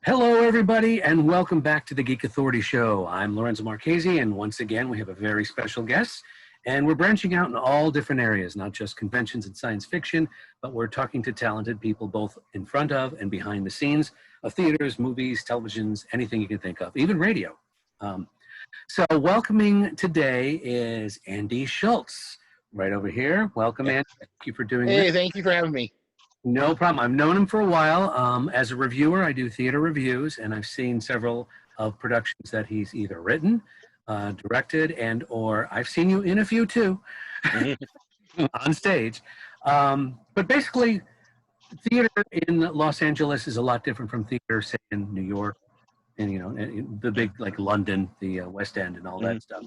Hello, everybody, and welcome back to the Geek Authority Show. I'm Lorenzo Marchessi, and once again, we have a very special guest, and we're branching out in all different areas, not just conventions and science fiction, but we're talking to talented people both in front of and behind the scenes of theaters, movies, televisions, anything you can think of, even radio. So welcoming today is Andy Shultz, right over here. Welcome, Andy. Thank you for doing this. Hey, thank you for having me. No problem. I've known him for a while. As a reviewer, I do theater reviews, and I've seen several of productions that he's either written, directed, or I've seen you in a few too, on stage. But basically, theater in Los Angeles is a lot different from theater, say, in New York, and the big, like London, the West End, and all that stuff.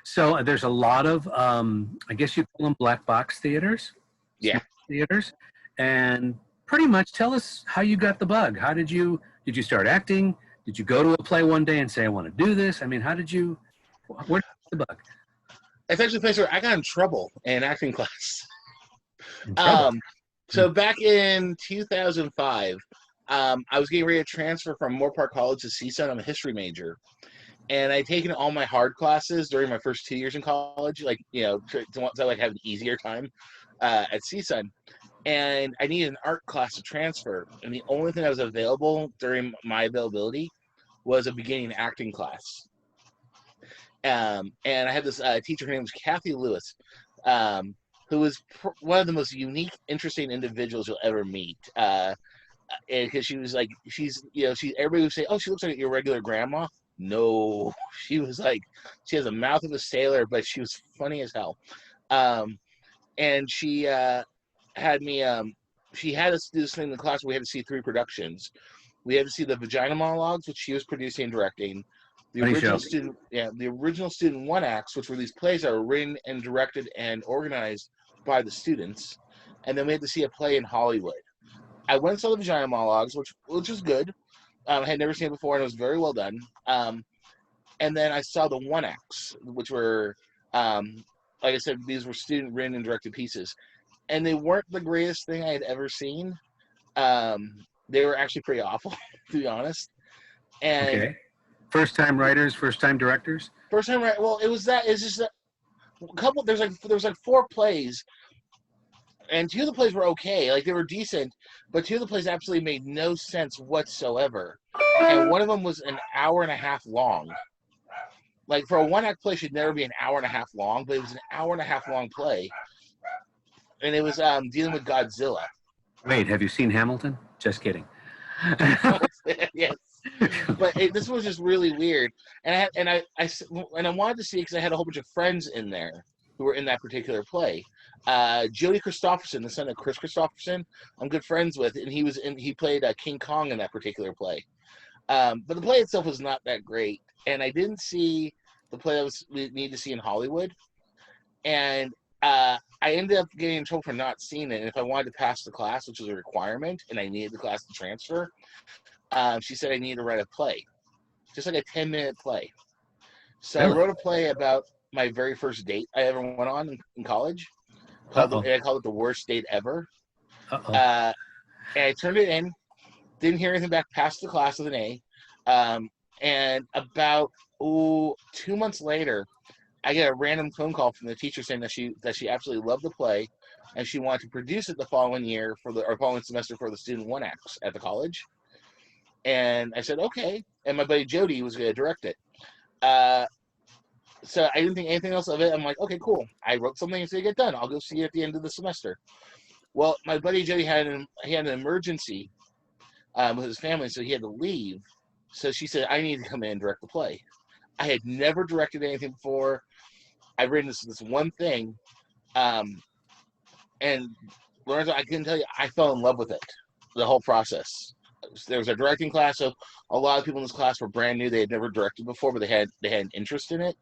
So there's a lot of, I guess you call them black box theaters. Yeah. Theaters. And pretty much tell us how you got the bug. How did you start acting? Did you go to a play one day and say, I want to do this? I mean, where did you get the bug? It's actually a place where I got in trouble in acting class. So back in 2005, I was getting ready to transfer from Moore Park College to CSUN. I'm a history major. And I'd taken all my hard classes during my first 2 years in college, to have an easier time at CSUN. And I needed an art class to transfer. And the only thing that was available during my availability was a beginning acting class. And I had this teacher, her name was Kathy Lewis, who was one of the most unique, interesting individuals you'll ever meet. Because she was like, everybody would say, oh, she looks like your regular grandma. No, she was like, she has a mouth of a sailor, but she was funny as hell. And she had me, she had us do this thing in the class where we had to see 3 productions. We had to see the Vagina Monologues, which she was producing and directing. The original student one acts, which were these plays that were written and directed and organized by the students. And then we had to see a play in Hollywood. I went and saw the Vagina Monologues, which was good. I had never seen it before, and it was very well done. And then I saw the one acts, which were, like I said, these were student written and directed pieces. And they weren't the greatest thing I had ever seen. They were actually pretty awful, to be honest. And okay. First-time writers, first-time directors? First-time writers. Well, it was that. It's just that a couple. There was like 4 plays, and 2 of the plays were okay. Like, they were decent, but 2 of the plays absolutely made no sense whatsoever. And one of them was an hour and a half long. Like, for a one-act play, it should never be an hour and a half long, but it was an hour and a half long play. And it was dealing with Godzilla. Wait, have you seen Hamilton? Just kidding. Yes, but this was just really weird. And I wanted to see it because I had a whole bunch of friends in there who were in that particular play. Jody Christopherson, the son of Chris Christopherson, I'm good friends with, and he played King Kong in that particular play. But the play itself was not that great, and I didn't see the play that we needed to see in Hollywood, and I ended up getting in trouble for not seeing it. And if I wanted to pass the class, which was a requirement, and I needed the class to transfer, she said I needed to write a play, just like a 10-minute play. So I wrote a play about my very first date I ever went on in college. I called it The Worst Date Ever. And I turned it in, didn't hear anything back, passed the class with an A. And about 2 months later, I get a random phone call from the teacher saying that she absolutely loved the play, and she wanted to produce it the following year following semester for the student one acts at the college. And I said okay, and my buddy Jody was going to direct it. So I didn't think anything else of it. I'm like, okay, cool. I wrote something and said, get done. I'll go see it at the end of the semester. Well, my buddy Jody had an emergency with his family, so he had to leave. So she said, I need to come in and direct the play. I had never directed anything before. I've written this one thing. And Lorenzo, I can tell you, I fell in love with it, the whole process. There was a directing class, so a lot of people in this class were brand new. They had never directed before, but they had an interest in it.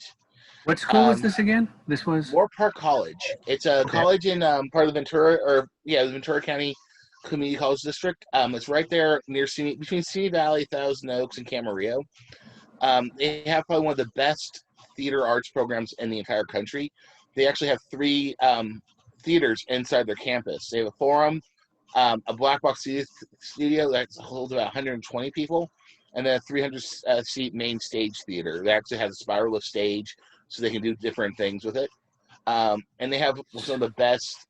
What school was this again? This was Moore Park College. It's a college in part of the Ventura County Community College District. It's right there between Simi Valley, Thousand Oaks, and Camarillo. They have probably one of the best theater arts programs in the entire country. They actually have 3 theaters inside their campus. They have a forum, a black box studio that holds about 120 people, and then a 300 seat main stage theater. They actually has a spiral lift stage, so they can do different things with it. And they have some of the best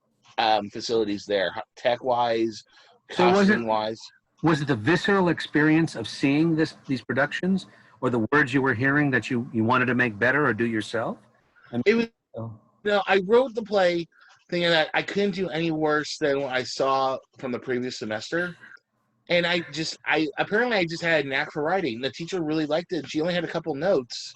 facilities there, tech-wise, So costuming-wise. was it the visceral experience of seeing these productions, or the words you were hearing that you wanted to make better or do yourself? I mean, It was, oh, I wrote the play thinking that I couldn't do any worse than what I saw from the previous semester. And I apparently I just had a knack for writing. The teacher really liked it. She only had a couple notes.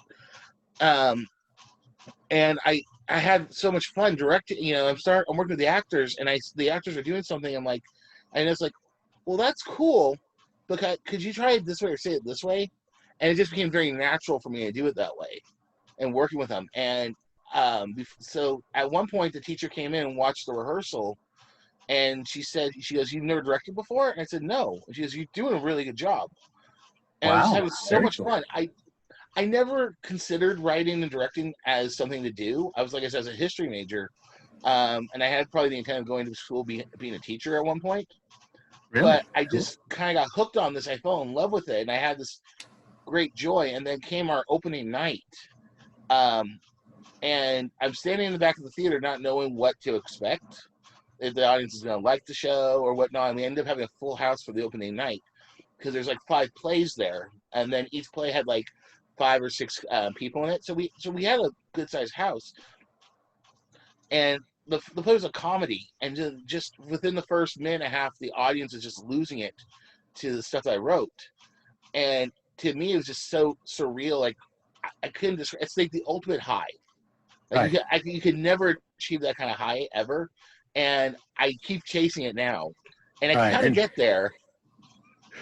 And I had so much fun directing. I'm working with the actors, and the actors are doing something. I'm like, and it's like, well, that's cool, but could you try it this way or say it this way? And it just became very natural for me to do it that way, and working with them. And so at one point, the teacher came in and watched the rehearsal, and she goes, "You've never directed before?" And I said, "No." And she goes, "You're doing a really good job." And I was just wow, having so very much cool. fun. I never considered writing and directing as something to do. I was, like I said, as a history major, and I had probably the intent of going to school being a teacher at one point. Really But I cool. just kind of got hooked on this. I fell in love with it, and I had this great joy. And then came our opening night, and I'm standing in the back of the theater, not knowing what to expect, if the audience is going to like the show or whatnot. And we ended up having a full house for the opening night because there's like 5 plays there, and then each play had like 5 or 6 people in it. So we had a good sized house, and the play was a comedy, and just within the first minute and a half, the audience is just losing it to the stuff that I wrote, and to me, it was just so surreal. Like I couldn't describe. It's like the ultimate high. Like Right. you could never achieve that kind of high ever, and I keep chasing it now, and I Right. kind of get there,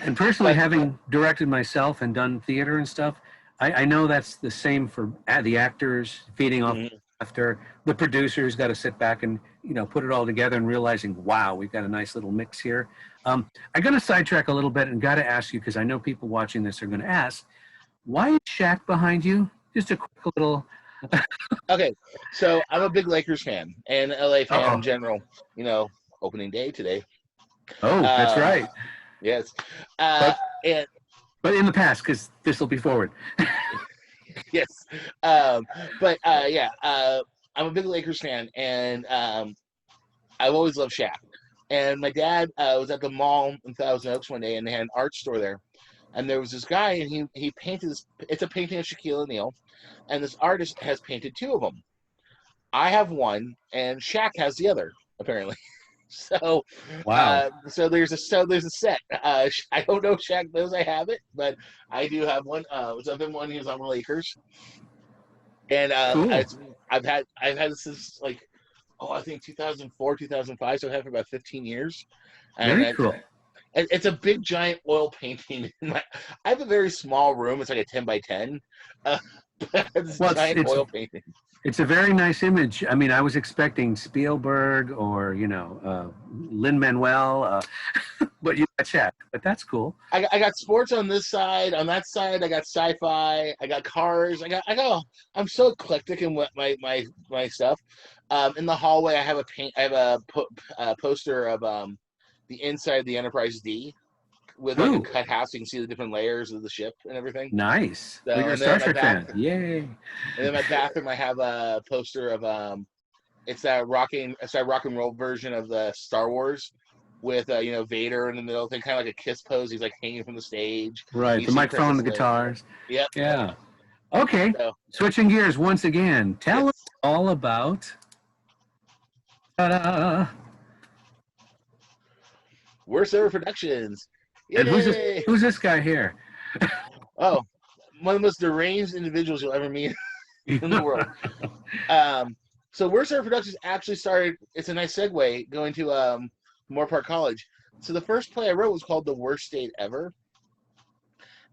And personally, but having directed myself and done theater and stuff, I know that's the same for the actors feeding off mm, after the producers got to sit back and put it all together and realizing, wow, we've got a nice little mix here. I'm going to sidetrack a little bit and got to ask you because I know people watching this are going to ask, why is Shaq behind you? Just a quick little. okay. So I'm a big Lakers fan and LA fan in Uh general. Opening day today. oh, that's Um, right. yes, But and but in the past, because this will be forward. yes, but yeah, I'm a big Lakers fan, and I've always loved Shaq. And my dad was at the mall in Thousand Oaks one day, and they had an art store there. And there was this guy, and he painted this. It's a painting of Shaquille O'Neal, and this artist has painted 2 of them. I have one, and Shaq has the other, apparently. So, Wow. there's a set. I don't know if Shaq knows I have it, but I do have one. So I've been one. He was on the Lakers, and Cool. I've had this since like, I think 2004, 2005. So I've had it for about 15 years, and Very cool. it's a big giant oil painting. I have a very small room. It's like a 10 by 10. This Well, giant oil painting. it's a very nice image. I mean, I was expecting Spielberg or Lin-Manuel, but you got Shaq. But that's cool. I got sports on this side. On that side, I got sci-fi. I got cars. I'm so eclectic in what my stuff. In the hallway, I have a poster of the inside of the Enterprise D with like a Ooh, cut half, so you can see the different layers of the ship and everything. nice. So, Well, you're a and then Star in my Trek fan. bathroom, Yay. I have a poster of it's that rock and roll version of the Star Wars with Vader in the middle thing, kind of like a kiss pose. He's like hanging from the stage. Right. You The see microphone, Princess the Leia. guitars. Yep. Yeah. Okay. So Switching gears once again. Tell us yes, all about. Ta-da. we're Server Productions. And who's this? Yay! Who's this guy here? Oh, one of the most deranged individuals you'll ever meet in the world. So We're Server Productions actually started. It's a nice segue going to Moore Park College. So the first play I wrote was called The Worst Date Ever.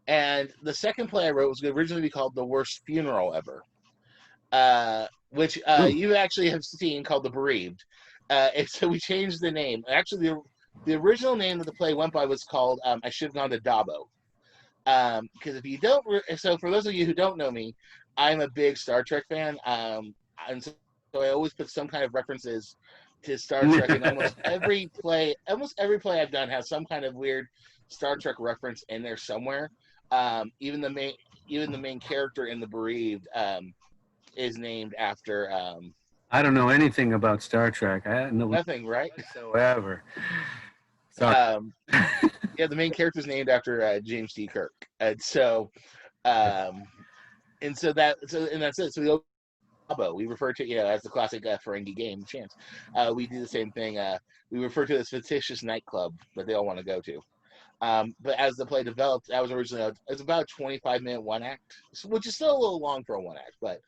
And the second play I wrote was originally be called The Worst Funeral Ever, which Ooh. you actually have seen, called The Bereaved. And so we changed the name. Actually, the original name that the play went by was called I Should Have Gone to Dabo. Because if you don't, so for those of you who don't know me, I'm a big Star Trek fan. And so I always put some kind of references to Star Trek, and almost every play I've done has some kind of weird Star Trek reference in there somewhere. Even the main character in The Bereaved is named after I don't know anything about Star Trek. I know nothing, right? whatsoever. Sorry. Yeah, the main character is named after James T. Kirk, and so um, that's it. So we refer to as the classic Ferengi game chance. We do the same thing. We refer to this fictitious nightclub that they all want to go to. But as the play developed, that was originally it's about a 25-minute one act, which is still a little long for a one act, but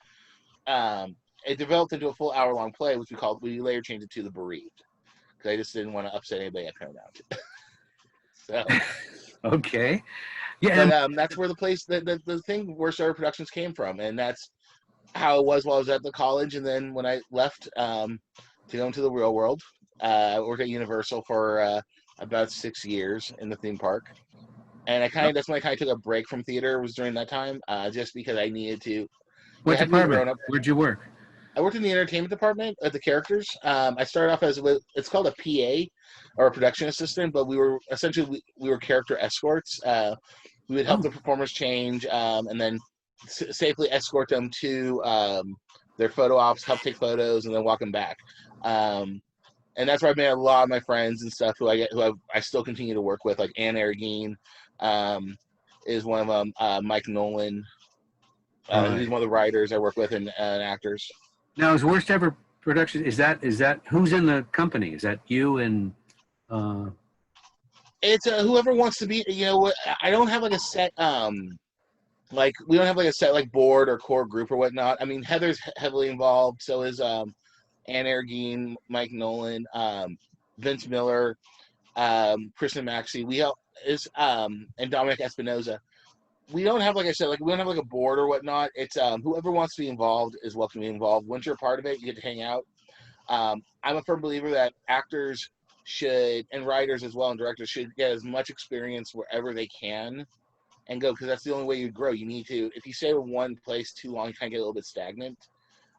it developed into a full hour-long play, which we later changed it to The Bereaved, because I just didn't want to upset anybody at Paramount. So, Okay. Yeah. but that's where the thing where Starter Productions came from, and that's how it was while I was at the college. And then when I left to go into the real world, I worked at Universal for about 6 years in the theme park. And that's when I kind of took a break from theater, was during that time, just because I needed to. What department? Where'd you work? I worked in the entertainment department at the characters. I started off it's called a PA, or a production assistant, but we were essentially we were character escorts. We would help the performers change, and then safely escort them to their photo ops, help take photos, and then walk them back. And that's where I made a lot of my friends and stuff who I still continue to work with, like Ann Aragine is one of them. Mike Nolan, he's one of the writers I work with and actors. Now, his worst ever production, is that who's in the company? Is that you and It's whoever wants to be. I don't have like a set like we don't have like a set like board or core group or whatnot. I mean, Heather's heavily involved, so is Ann Aragine, Mike Nolan, Vince Miller, Kristen Maxey, and Dominic Espinoza. We don't have, like I said, like we don't have like a board or whatnot. It's whoever wants to be involved is welcome to be involved. Once you're a part of it, you get to hang out. I'm a firm believer that actors should, and writers as well, and directors should get as much experience wherever they can and go, because that's the only way you grow. You need to, if you stay in one place too long, you kind of get a little bit stagnant.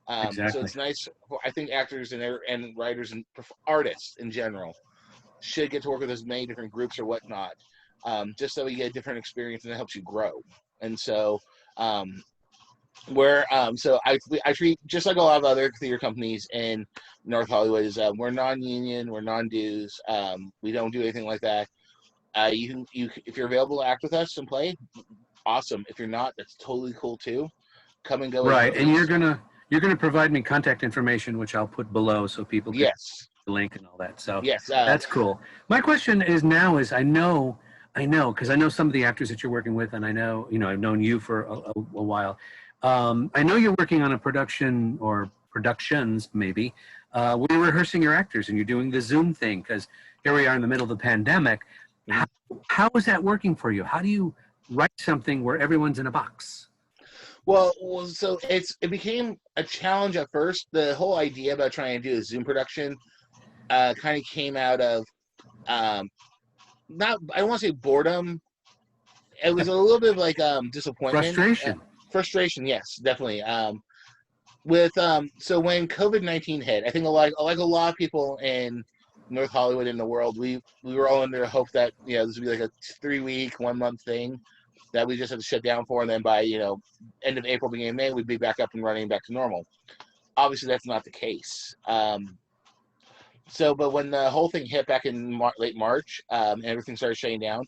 exactly. So it's nice. I think actors and writers and artists in general should get to work with as many different groups or whatnot, just so you get a different experience and it helps you grow. And so, so I treat, just like a lot of other theater companies in North Hollywood, is we're non-union, we're non-dues, we don't do anything like that. You if you're available to act with us and play, awesome. If you're not, that's totally cool too. Come and go. Right, and you're gonna provide me contact information, which I'll put below so people can the link and all that. So yes, that's cool. My question is I know because I know some of the actors that you're working with, and I know I've known you for a while. I know you're working on a production or productions maybe. Where you're rehearsing your actors and you're doing the Zoom thing, because here we are in the middle of the pandemic. How is that working for you? How do you write something where everyone's in a box? Well, so it became a challenge at first. The whole idea about trying to do a Zoom production kind of came out of not, I don't want to say boredom. It was a little bit of like disappointment, frustration. Yes, definitely. So when COVID-19 hit, I think like a lot of people in North Hollywood in the world, we were all under the hope that this would be like a 3-week, 1-month thing that we just had to shut down for, and then by end of April, beginning of May, we'd be back up and running, back to normal. Obviously, that's not the case. But when the whole thing hit back in late March, and everything started shutting down,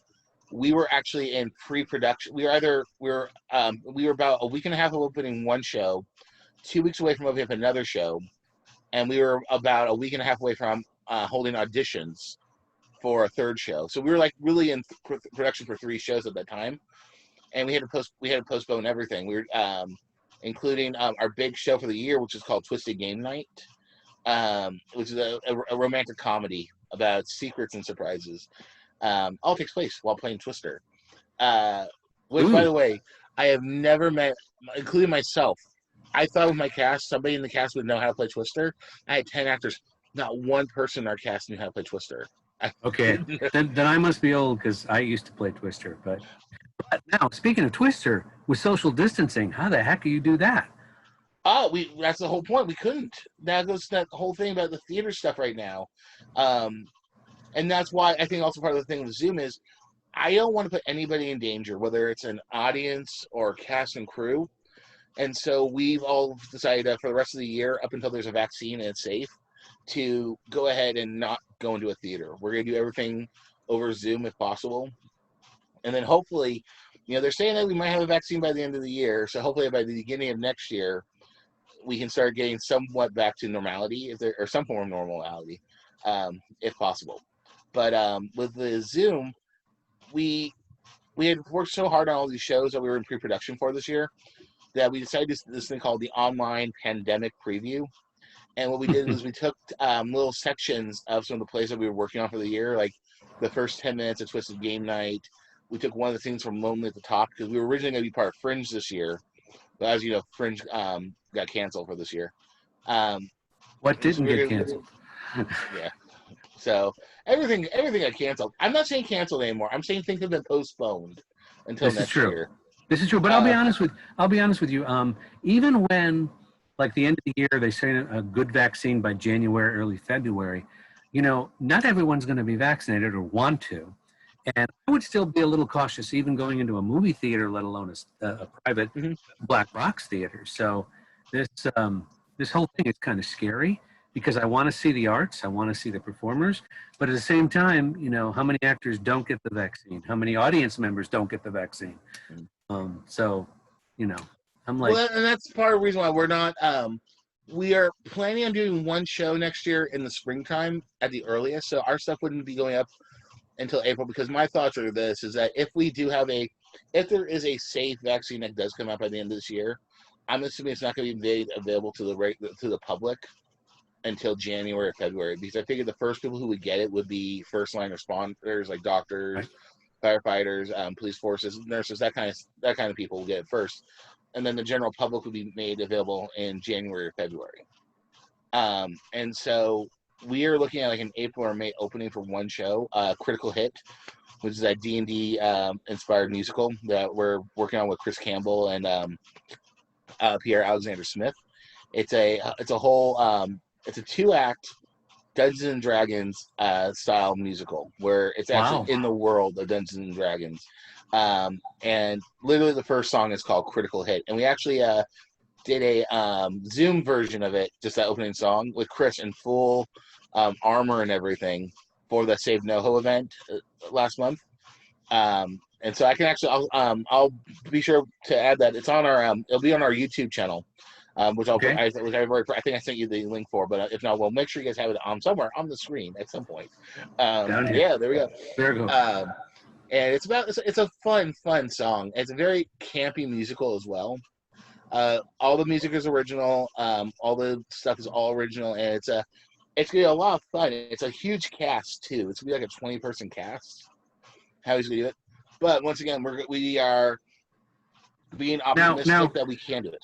we were actually in pre-production. We were about a week and a half of opening one show, 2 weeks away from opening up another show, and we were about a week and a half away from holding auditions for a third show. So we were like really in production for 3 shows at that time, and we had to postpone everything. We were including our big show for the year, which is called Twisted Game Night, which is a romantic comedy about secrets and surprises. All takes place while playing Twister. Which, by the way, I have never met, including myself. I thought with my cast, somebody in the cast would know how to play Twister. I had 10 actors. Not one person in our cast knew how to play Twister. Okay, then I must be old because I used to play Twister. But now, speaking of Twister, with social distancing, how the heck do you do that? Oh, that's the whole point. We couldn't. That goes to that whole thing about the theater stuff right now. And that's why I think also part of the thing with Zoom is I don't want to put anybody in danger, whether it's an audience or cast and crew. And so we've all decided that for the rest of the year, up until there's a vaccine and it's safe, to go ahead and not go into a theater. We're going to do everything over Zoom if possible. And then hopefully, they're saying that we might have a vaccine by the end of the year. So hopefully by the beginning of next year, we can start getting somewhat back to normality, or some form of normality, if possible. But with the Zoom, we had worked so hard on all these shows that we were in pre-production for this year that we decided this thing called the online pandemic preview. And what we did was we took little sections of some of the plays that we were working on for the year, like the first 10 minutes of Twisted Game Night. We took one of the things from Lonely at the Top, because we were originally going to be part of Fringe this year. But as you know, Fringe got canceled for this year. What didn't get canceled? Yeah. So everything got canceled. I'm not saying canceled anymore. I'm saying things have been postponed until next year. This is true, but I'll be honest with you. Even when, like, the end of the year, they say a good vaccine by January, early February, not everyone's going to be vaccinated or want to. And I would still be a little cautious, even going into a movie theater, let alone a private black box theater. So this whole thing is kind of scary, because I want to see the arts, I want to see the performers, but at the same time, how many actors don't get the vaccine? How many audience members don't get the vaccine? So, I'm like... Well, and that's part of the reason why we're not... we are planning on doing one show next year in the springtime at the earliest, so our stuff wouldn't be going up until April, because my thoughts are this, is that if there is a safe vaccine that does come out by the end of this year, I'm assuming it's not going to be made available to the public until January or February, because I figured the first people who would get it would be first line responders, like doctors, firefighters, police forces, nurses, that kind of people will get it first, and then the general public would be made available in January or February. And so we are looking at like an April or May opening for one show, Critical Hit, which is a D&D inspired musical that we're working on with Chris Campbell and Pierre Alexander Smith. It's a whole it's a 2-act Dungeons and Dragons style musical where it's actually in the world of Dungeons and Dragons. And literally the first song is called Critical Hit. And we actually did a Zoom version of it, just that opening song, with Chris in full armor and everything for the Save NoHo event last month. And so I can actually, I'll be sure to add that. It's on our, it'll be on our YouTube channel. Which I think I sent you the link for, but if not, we'll make sure you guys have it on somewhere on the screen at some point. Yeah, there we go. There we go. And it's a fun song. It's a very campy musical as well. All the music is original. All the stuff is all original, and it's gonna be a lot of fun. It's a huge cast too. It's gonna be like a 20-person cast. How he's gonna do it, but once again, we are being optimistic that we can do it.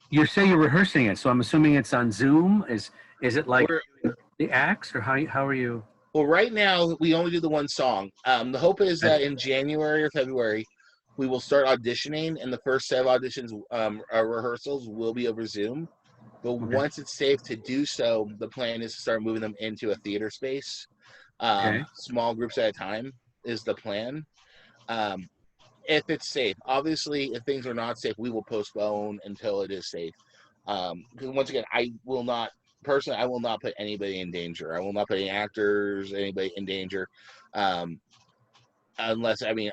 You say you're rehearsing it, so I'm assuming it's on Zoom. Is it like the acts, or how are you? Well, right now we only do the one song. The hope is that in January or February we will start auditioning, and the first set of auditions, our rehearsals, will be over Zoom. But once it's safe to do so, the plan is to start moving them into a theater space. Small groups at a time is the plan. If it's safe. Obviously, if things are not safe, we will postpone until it is safe. Because once again, I will not put anybody in danger. I will not put any actors, anybody in danger. Unless, I mean,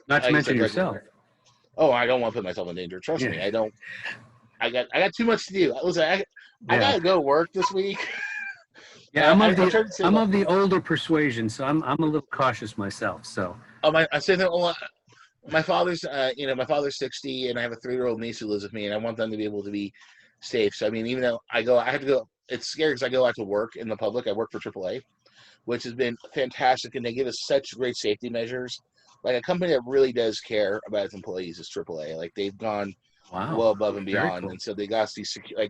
not to mention yourself. Oh, I don't want to put myself in danger. Trust me, I don't. I got too much to do. I gotta go to work this week. Yeah, I'm of the older persuasion, so I'm a little cautious myself. So. I say that. My father's, my father's 60, and I have a 3-year-old niece who lives with me, and I want them to be able to be safe. So, I mean, even though I have to go, it's scary because I go out to work in the public. I work for AAA, which has been fantastic, and they give us such great safety measures. Like, a company that really does care about its employees is AAA. Like, they've gone well above and beyond, cool. And so they got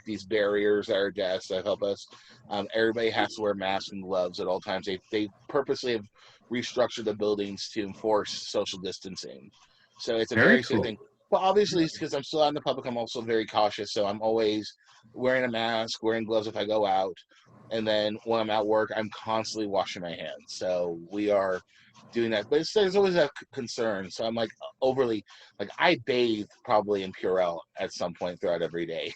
these barriers at our desks that help us. Everybody has to wear masks and gloves at all times. They purposely have restructured the buildings to enforce social distancing. So it's a very safe thing. But obviously, because I'm still out in the public, I'm also very cautious. So I'm always wearing a mask, wearing gloves if I go out. And then when I'm at work, I'm constantly washing my hands. So we are doing that. But there's always a concern. So I'm like overly, like I bathe probably in Purell at some point throughout every day.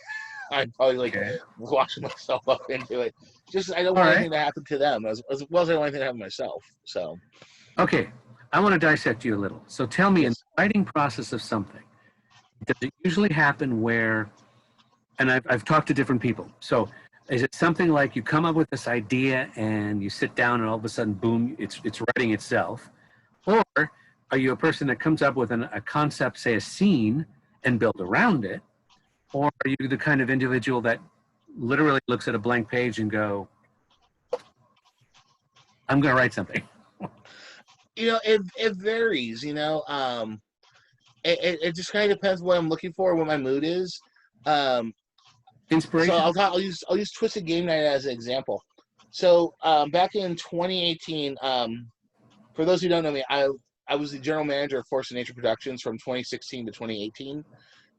I'm probably like washing myself up into it. Just I don't want anything to happen to them as well as I don't want anything to happen to myself. So. Okay, I want to dissect you a little. So tell me, in Yes. the writing process of something, does it usually happen where, and I've talked to different people, so is it something like you come up with this idea and you sit down and all of a sudden, boom, it's writing itself? Or are you a person that comes up with a concept, say a scene, and build around it? Or are you the kind of individual that literally looks at a blank page and go, I'm going to write something? It varies. It just kind of depends what I'm looking for, what my mood is. Inspiration? So I'll use Twisted Game Night as an example. So back in 2018, for those who don't know me, I was the general manager of Force of Nature Productions from 2016 to 2018,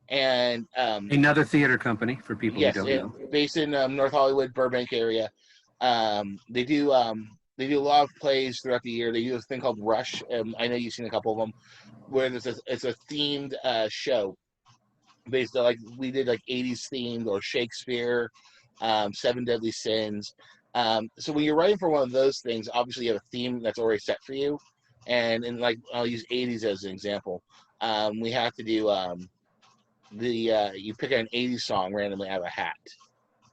and Another theater company for people who don't know. based in North Hollywood, Burbank area. They do a lot of plays throughout the year. They do a thing called Rush. I know you've seen a couple of them, where it's a themed show based on, like, we did like 80s themed or Shakespeare, Seven Deadly Sins. So when you're writing for one of those things, obviously you have a theme that's already set for you. And like I'll use 80s as an example. We have to do you pick an 80s song randomly out of a hat,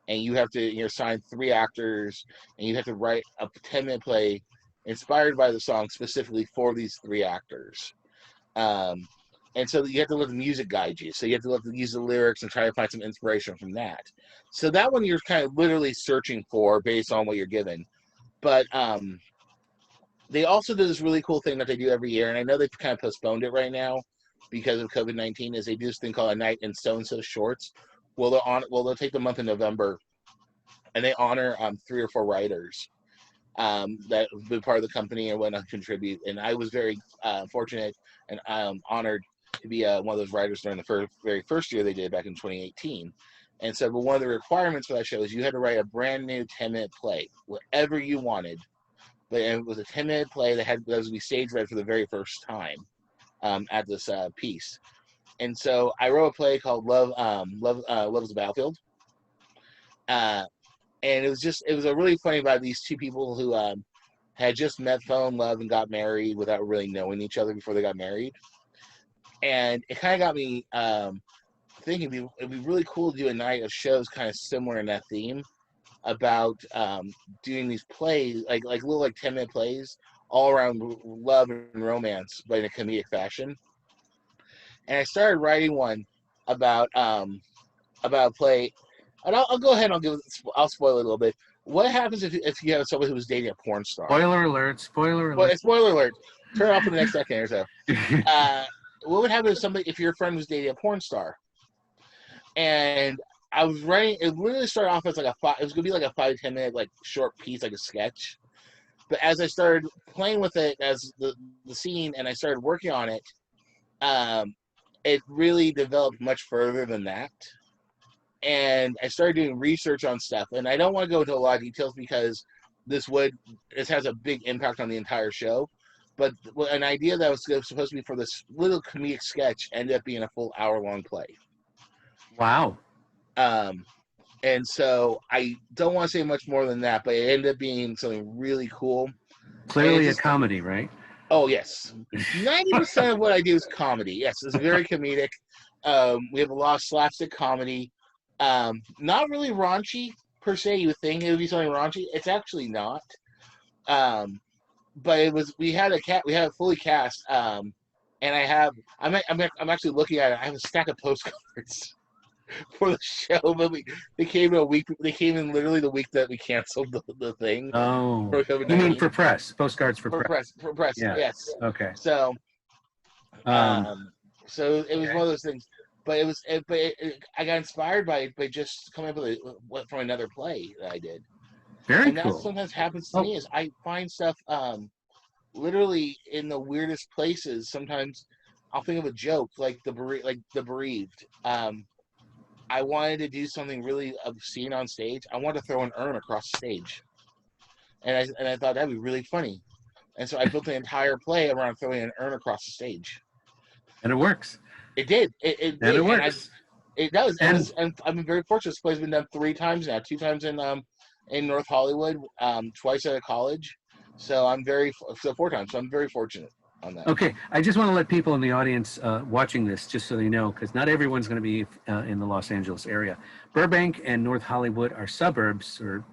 and you're assigned 3 actors, and you have to write a 10-minute play inspired by the song specifically for these 3 actors. And so you have to let the music guide you. So you have to use the lyrics and try to find some inspiration from that. So that one you're kind of literally searching for based on what you're given. But they also do this really cool thing that they do every year, and I know they've kind of postponed it right now because of COVID-19, is they do this thing called a night in so-and-so shorts. Well, they'll take the month of November, and they honor 3 or 4 writers that have been part of the company and want to contribute. And I was very fortunate and honored to be one of those writers during the very first year they did back in 2018. And so, but one of the requirements for that show is you had to write a brand new 10-minute play, whatever you wanted. But it was a 10-minute play that was to be stage read for the very first time at this piece. And so I wrote a play called Love is a Battlefield. And it was a really funny about these 2 people who had just met, fell in love, and got married without really knowing each other before they got married. And it kind of got me thinking it'd be really cool to do a night of shows kind of similar in that theme about doing these plays, like little 10-minute plays all around love and romance, but in a comedic fashion. And I started writing one about a play, and I'll go ahead and I'll spoil it a little bit. What happens if you have someone who was dating a porn star? Spoiler alert! Spoiler alert! Spoiler alert! Turn it off in the next second or so. What would happen if your friend was dating a porn star? And I was writing. It literally started off as it was gonna be like a 5 to 10 minute short piece, like a sketch. But as I started playing with it as the scene, and I started working on it, it really developed much further than that. And I started doing research on stuff, and I don't want to go into a lot of details because this has a big impact on the entire show. But an idea that was supposed to be for this little comedic sketch ended up being a full hour-long play. Wow. And so I don't want to say much more than that, but it ended up being something really cool. Clearly a comedy, right? Oh, yes. 90% of what I do is comedy. Yes, it's very comedic. We have a lot of slapstick comedy. Not really raunchy, per se. You would think it would be something raunchy. It's actually not. But we had a fully cast, and I'm actually looking at it. I have a stack of postcards for the show, but they came in literally the week that we canceled the thing. Oh, you mean for press? Postcards for press? For press, yeah. Yes. Okay. So, so it was one of those things. But I got inspired by just coming up with from another play that I did. Very and cool. that sometimes happens to me is I find stuff literally in the weirdest places. Sometimes I'll think of a joke like the bereaved. I wanted to do something really obscene on stage. I wanted to throw an urn across the stage, and I thought that'd be really funny. And so I built the entire play around throwing an urn across the stage. And it works. It did. It And did. it works. It does. And And I've been very fortunate. This play's been done 3 times now. 2 times in North Hollywood, twice at a college. So 4 times. So I'm very fortunate on that. okay, I just want to let people in the audience watching this, just so they know, because not everyone's going to be in the Los Angeles area. Burbank and North Hollywood are suburbs, or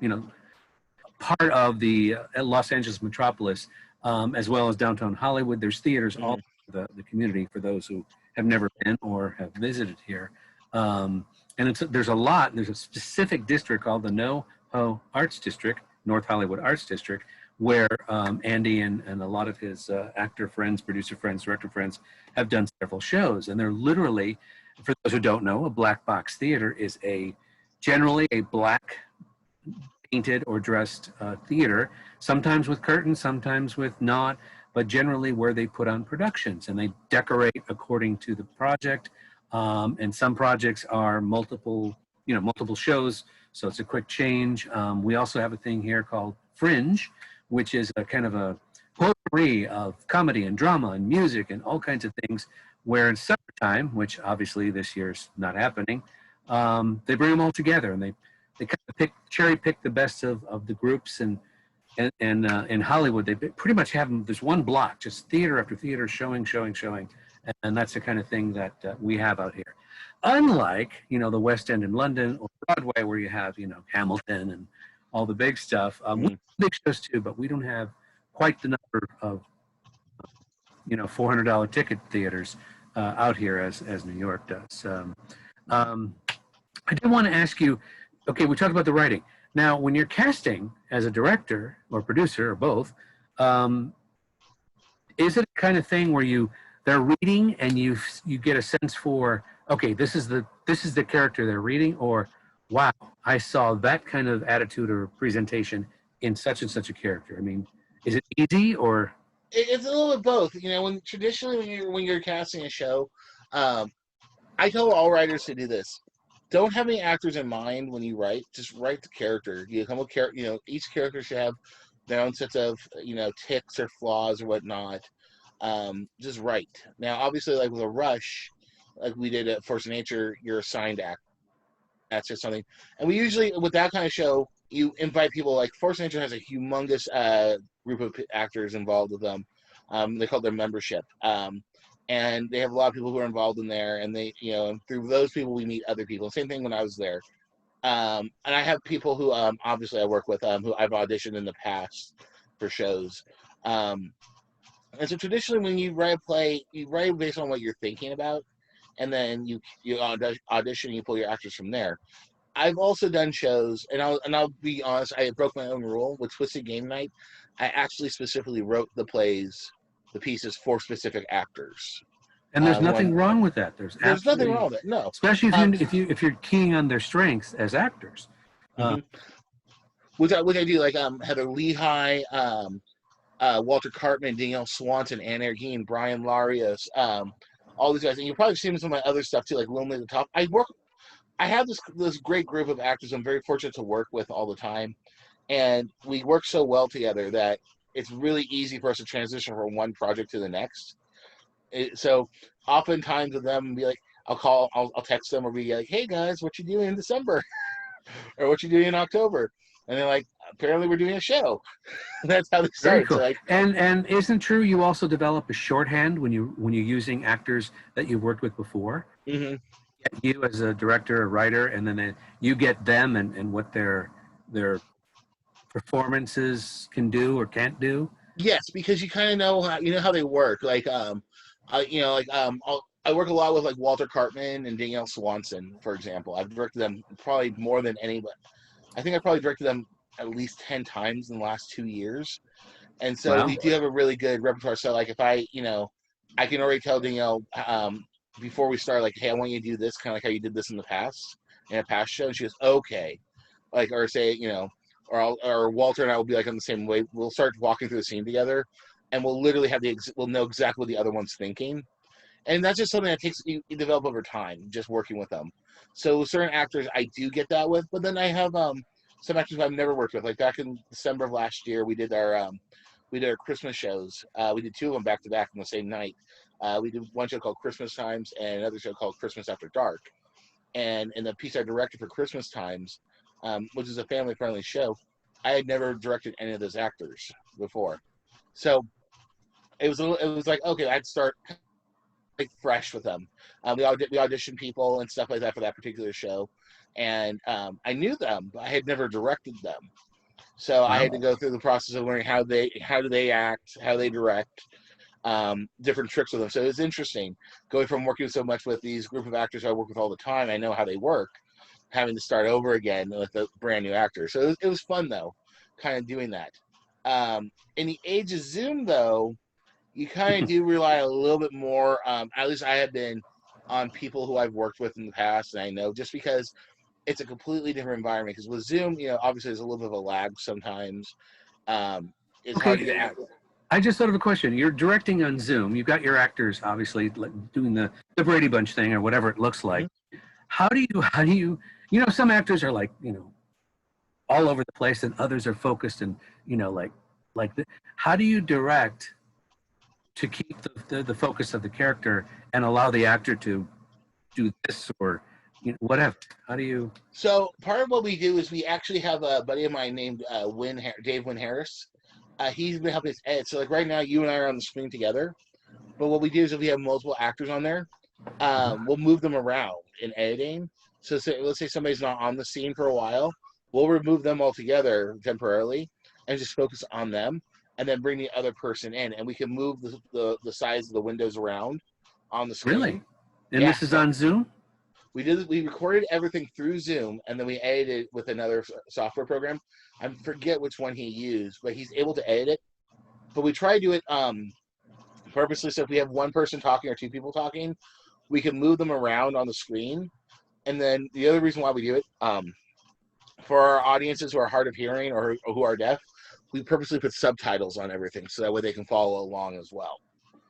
part of the Los Angeles metropolis, as well as downtown Hollywood. There's theaters all over the community for those who have never been or have visited here. And there's a specific district called the NoHo Arts District, North Hollywood Arts District, where Andy and a lot of his actor friends, producer friends, director friends have done several shows. And they're literally, for those who don't know, a black box theater is generally a black painted or dressed theater, sometimes with curtains, sometimes with not, but generally where they put on productions and they decorate according to the project. And some projects are multiple shows, so it's a quick change. We also have a thing here called Fringe, which is a kind of a potpourri of comedy and drama and music and all kinds of things, where in summertime, which obviously this year's not happening, they bring them all together and they kind of cherry pick the best of the groups. And in Hollywood, they pretty much have them, there's one block, just theater after theater, showing. And that's the kind of thing that we have out here. Unlike, the West End in London or Broadway, where you have, Hamilton and all the big stuff. We have big shows too, but we don't have quite the number of, $400 ticket theaters out here as New York does. I did want to ask you, okay, we talked about the writing. Now, when you're casting as a director or producer or both, is it a kind of thing where they're reading and you get a sense for, okay, this is the character they're reading, or wow, I saw that kind of attitude or presentation in such and such a character? I mean, is it easy or? It's a little bit both. When you're casting a show, I tell all writers to do this. Don't have any actors in mind when you write. Just write the character. You come with each character should have their own sets of ticks or flaws or whatnot. Just write. Now, obviously, like with a rush, like we did at Force of Nature, you're assigned act. That's just something. And we usually, with that kind of show, you invite people. Like Force of Nature has a humongous group of actors involved with them. They call it their membership. And they have a lot of people who are involved in there, and they, and through those people we meet other people. Same thing when I was there. And I have people who obviously I work with who I've auditioned in the past for shows. And so traditionally when you write a play, you write based on what you're thinking about, and then you audition and you pull your actors from there. I've also done shows, and I'll be honest, I broke my own rule with Twisted Game Night. I actually specifically wrote the pieces for specific actors. And there's nothing wrong with that. There's nothing wrong with it. No, especially if you're keying on their strengths as actors. Which I do, like Heather Lehigh, Walter Cartman, Danielle Swanson, Anne Ergine, Brian Larios, all these guys, and you've probably seen some of my other stuff too, like Lonely at the Top. I have this great group of actors I'm very fortunate to work with all the time, and we work so well together that it's really easy for us to transition from one project to the next. So oftentimes with them, be like, I'll text them or be like, hey guys, what you doing in December? Or what you doing in October? And they're like, apparently we're doing a show. That's how they start. Very cool. So like, and isn't true you also develop a shorthand when you're using actors that you've worked with before? Mm-hmm. You as a director, a writer, and then you get them and what their performances can do or can't do. Yes, because you kind of know how they work. Like I work a lot with like Walter Cartman and Danielle Swanson, for example. I've directed them probably more than anybody. I think I probably directed them at least 10 times in the last 2 years. And so we do have a really good repertoire. So like if I can already tell Danielle before we start, like, hey, I want you to do this, kind of like how you did this in a past show. And she goes, okay. Like, or say, or Walter and I will be like on the same way. We'll start walking through the scene together, and we'll literally have we'll know exactly what the other one's thinking. And that's just something that you develop over time, just working with them. So certain actors I do get that with, but then I have some actors I've never worked with. Like back in December of last year, we did we did our Christmas shows. We did 2 of them back to back on the same night. We did one show called Christmas Times and another show called Christmas After Dark. And in the piece I directed for Christmas Times, which is a family-friendly show, I had never directed any of those actors before. So it was like, okay, I'd start like fresh with them. We auditioned people and stuff like that for that particular show, and I knew them, but I had never directed them. So I had to go through the process of learning how do they act, how they direct, different tricks with them. So it was interesting going from working so much with these group of actors I work with all the time. I know how they work, having to start over again with a brand new actor. So it was fun though, kind of doing that. In the age of Zoom though, you kind of do rely a little bit more. At least I have been on people who I've worked with in the past, and I know just because it's a completely different environment. Because with Zoom, obviously there's a little bit of a lag sometimes. It's hard to get out. I just thought of a question. You're directing on Zoom. You've got your actors obviously doing the Brady Bunch thing or whatever it looks like. Mm-hmm. How do you, some actors are like, all over the place and others are focused and, how do you direct to keep the focus of the character and allow the actor to do this or whatever? How do you? So part of what we do is we actually have a buddy of mine named Dave Wynn Harris. He's been helping us edit. So like right now, you and I are on the screen together. But what we do is if we have multiple actors on there, we'll move them around in editing. So let's say somebody's not on the scene for a while, we'll remove them altogether temporarily and just focus on them. And then bring the other person in, and we can move the size of the windows around on the screen. Really? And this is on Zoom? We recorded everything through Zoom, and then we edited it with another software program. I forget which one he used, but he's able to edit it. But we try to do it purposely, so if we have one person talking or 2 people talking, we can move them around on the screen. And then the other reason why we do it, for our audiences who are hard of hearing or who are deaf, we purposely put subtitles on everything so that way they can follow along as well.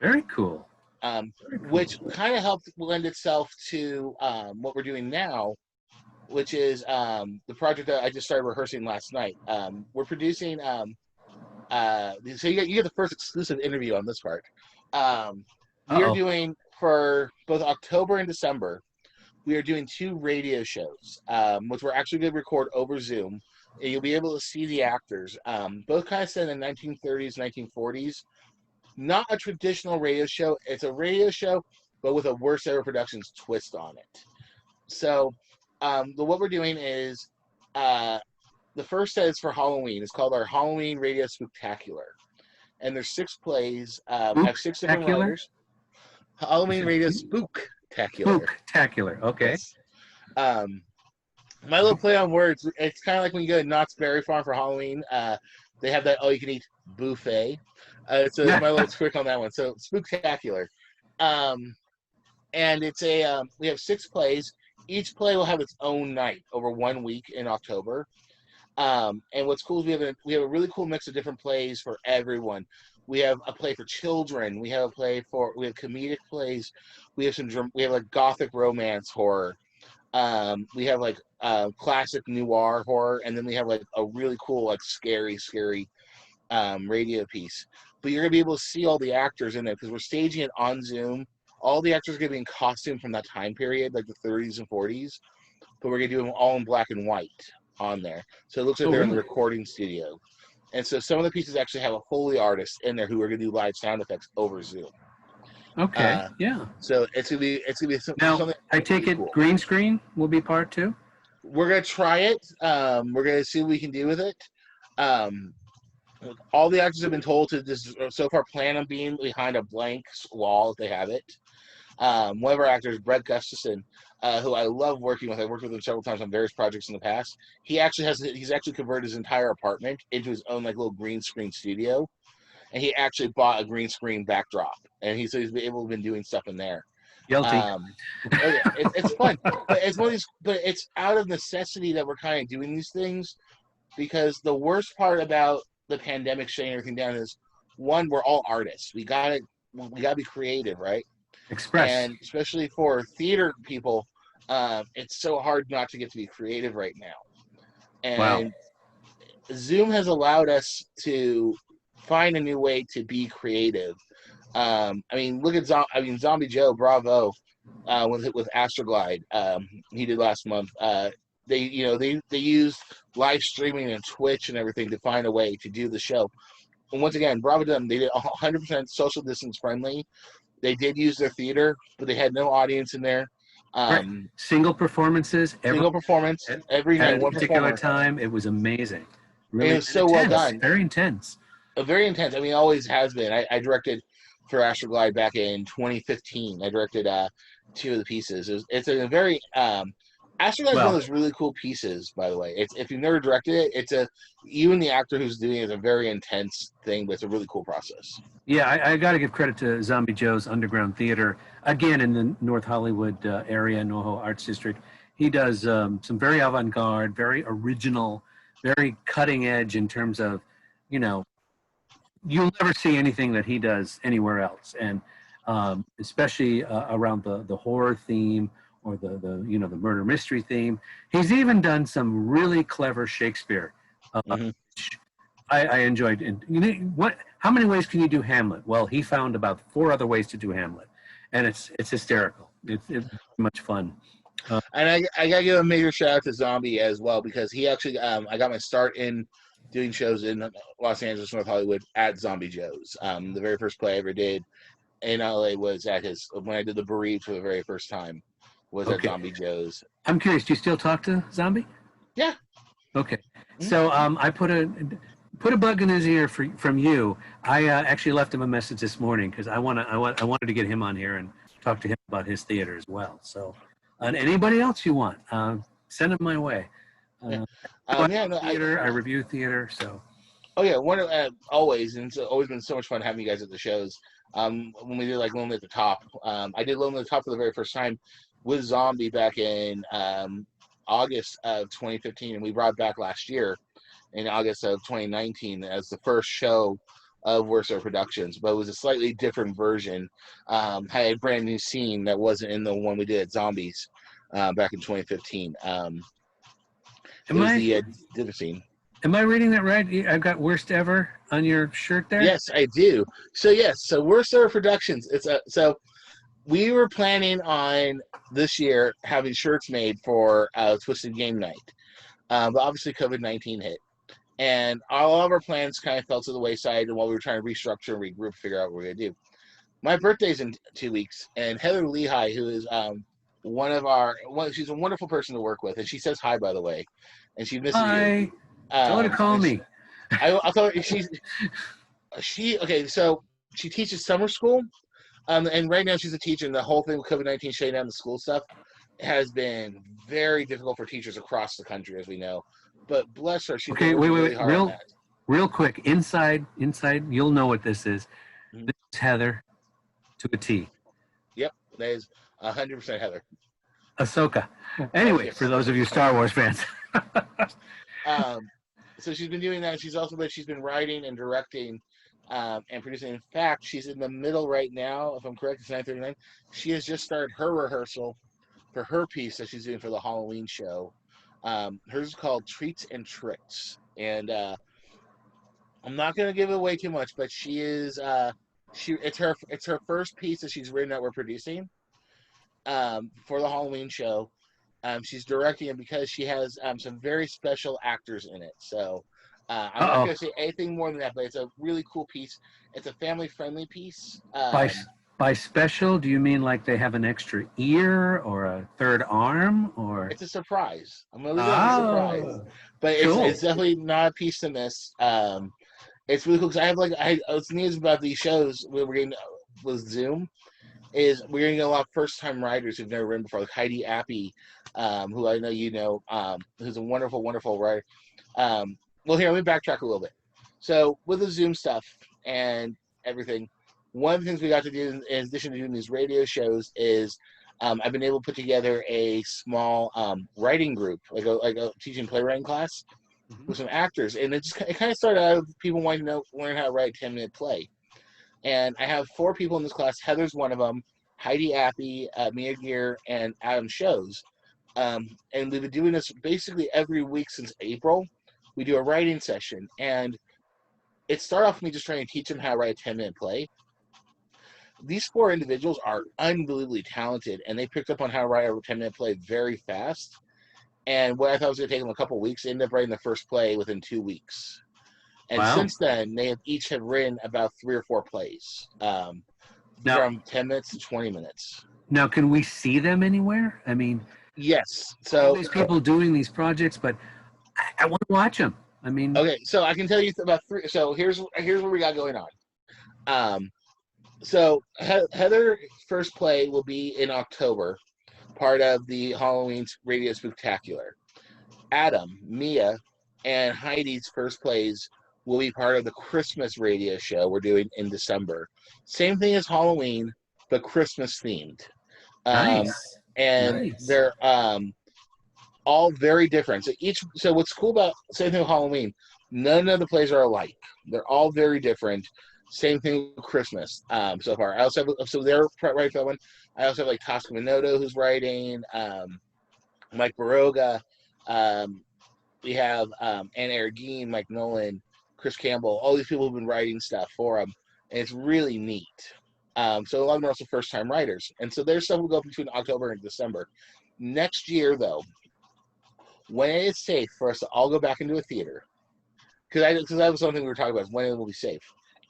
Very cool. Which kind of helped lend itself to what we're doing now, which is the project that I just started rehearsing last night. We're producing, so you get the first exclusive interview on this part. We are doing, for both October and December, we are doing 2 radio shows, which we're actually going to record over Zoom. And you'll be able to see the actors, both kind of set in the 1930s, 1940s. Not a traditional radio show. It's a radio show, but with a worst ever productions twist on it. So what we're doing is the first set is for Halloween. It's called our Halloween Radio Spooktacular. And there's 6 plays. I have 6 different writers. Halloween Radio Spooktacular. Spooktacular, okay. Yes. My little play on words, it's kind of like when you go to Knott's Berry Farm for Halloween. They have that all-you-can-eat buffet. So my little trick on that one. So Spooktacular. And it's we have 6 plays. Each play will have its own night over 1 week in October. And what's cool is we have a really cool mix of different plays for everyone. We have a play for children. We have comedic plays. We have like gothic romance horror. We have like classic noir horror, and then we have like a really cool, like scary radio piece. But you're gonna be able to see all the actors in there because we're staging it on Zoom. All the actors are gonna be in costume from that time period, like the 30s and 40s. But we're gonna do them all in black and white on there, so it looks like they're in the recording studio. And so some of the pieces actually have a Foley artist in there who are gonna do live sound effects over Zoom. Okay. Yeah. So it's gonna be something. Now, I take it cool. Green screen will be part 2. We're gonna try it. We're gonna see what we can do with it. All the actors have been told to just so far plan on being behind a blank wall if they have it. One of our actors, Brett Gustafson, who I love working with. I've worked with him several times on various projects in the past. He's actually converted his entire apartment into his own like little green screen studio. And he actually bought a green screen backdrop, and he's been able to been doing stuff in there. Guilty. It's fun, but it's one of these. But it's out of necessity that we're kind of doing these things, because the worst part about the pandemic shutting everything down is, one, we're all artists. We gotta be creative, right? Express. And especially for theater people, it's so hard not to get to be creative right now. And Zoom has allowed us to find a new way to be creative. I mean, look at Zombie Joe Bravo with Astroglide. He did last month. They used live streaming and Twitch and everything to find a way to do the show. And once again, bravo to them. They did 100% social distance friendly. They did use their theater, but they had no audience in there. Right. Single performances. Single performance every night, at a one particular performer. time. It was amazing. Really And it was so well intense, done. very intense. Very intense. I mean, it always has been. I directed for Astroglide back in 2015. I directed 2 of the pieces. It's a very Astroglide is one of those really cool pieces. By the way, if you've never directed it, even the actor who's doing it is a very intense thing, but it's a really cool process. Yeah, I got to give credit to Zombie Joe's Underground Theater, again in the North Hollywood area, NoHo Arts District. He does some very avant-garde, very original, very cutting edge in terms of, you'll never see anything that he does anywhere else, and especially around the horror theme or the murder mystery theme. He's even done some really clever Shakespeare. I enjoyed. And how many ways can you do Hamlet? Well, he found about 4 other ways to do Hamlet, and it's hysterical. It's much fun. And I gotta give a major shout out to Zombie as well, because he actually I got my start in doing shows in Los Angeles, North Hollywood at Zombie Joe's. The very first play I ever did in LA was at when I did the Bereaved for the very first time was at Zombie Joe's. I'm curious, do you still talk to Zombie? Yeah. Okay. So I put a bug in his ear from you. I actually left him a message this morning because I wanted to get him on here and talk to him about his theater as well. So, and anybody else you want, send them my way. I review theater. So. Oh yeah, always, and it's always been so much fun having you guys at the shows. When we did like Lonely at the Top, I did Lonely at the Top for the very first time with Zombie back in August of 2015, and we brought it back last year in August of 2019 as the first show of Worcester Productions, but it was a slightly different version. Had a brand new scene that wasn't in the one we did at Zombies back in 2015. It was the dinner scene. Am I reading that right? I've got Worst Ever on your shirt there? Yes, I do. So Worcester Productions. So we were planning on this year having shirts made for Twisted Game Night, but obviously COVID-19 hit, and all of our plans kind of fell to the wayside. And while we were trying to restructure and regroup, figure out what we're gonna do, my birthday's in 2 weeks, and Heather Lehigh, who is she's a wonderful person to work with, and she says hi, by the way, and she misses you. Tell her to call me. I thought so she teaches summer school, and right now she's a teacher, and the whole thing with COVID-19 shutting down the school stuff has been very difficult for teachers across the country, as we know. But bless her, she's really hard on that. Real quick, inside, you'll know what this is. Mm-hmm. This is Heather to a T. Yep, that is 100% Heather. Ahsoka. Anyway, for those of you Star Wars fans. So she's been doing that. She's been writing and directing and producing. In fact, she's in the middle right now. If I'm correct, it's 9:39. She has just started her rehearsal for her piece that she's doing for the Halloween show. Hers is called Treats and Tricks, and I'm not going to give away too much, but she is it's her first piece that she's written that we're producing for the Halloween show. She's directing it because she has some very special actors in it. So I'm not going to say anything more than that, but it's a really cool piece. It's a family-friendly piece. By special, do you mean like they have an extra ear or a third arm, or? It's a surprise. I'm going to leave it as a surprise. But it's definitely not a piece to miss. It's really cool because what's neat about these shows we're getting with Zoom is we're going to get a lot of first-time writers who've never written before, like Heidi Appy, who I know you know, who's a wonderful, wonderful writer. Well, here, let me backtrack a little bit. So with the Zoom stuff and everything, one of the things we got to do in addition to doing these radio shows is I've been able to put together a small writing group, like a teaching playwriting class with some actors. And it kind of started out with people wanting to learn how to write a 10-minute play. And I have 4 people in this class. Heather's one of them, Heidi Appy, Mia Gear, and Adam Shows. And we've been doing this basically every week since April. We do a writing session. And it started off with me just trying to teach them how to write a 10-minute play. These 4 individuals are unbelievably talented, and they picked up on how to write a 10-minute play very fast. And what I thought was going to take them a couple of weeks, they ended up writing the first play within 2 weeks. And Wow. since then, they have each have written about 3 or 4 plays, from 10 minutes to 20 minutes. Now, can we see them anywhere? I mean, yes. all So these people doing these projects, but I want to watch them. I mean, okay, so I can tell you about 3. So here's what we got going on. So Heather's first play will be in October, part of the Halloween Radio Spooktacular. Adam, Mia, and Heidi's first plays will be part of the Christmas radio show we're doing in December. Same thing as Halloween, but Christmas themed. nice. And Nice. they're all very different. So what's cool about same thing with Halloween, none of the plays are alike. They're all very different. Same thing with Christmas so far. I also have, so they're writing for that one. I also have like Tosca Minoto who's writing, Mike Baroga. We have Anna Ergine, Mike Nolan, Chris Campbell, all these people who've been writing stuff for them, and it's really neat. So a lot of them are also first-time writers, and so their stuff will go between October and December. Next year, though, when it is safe for us to all go back into a theater, because that was something we were talking about, is when it will be safe,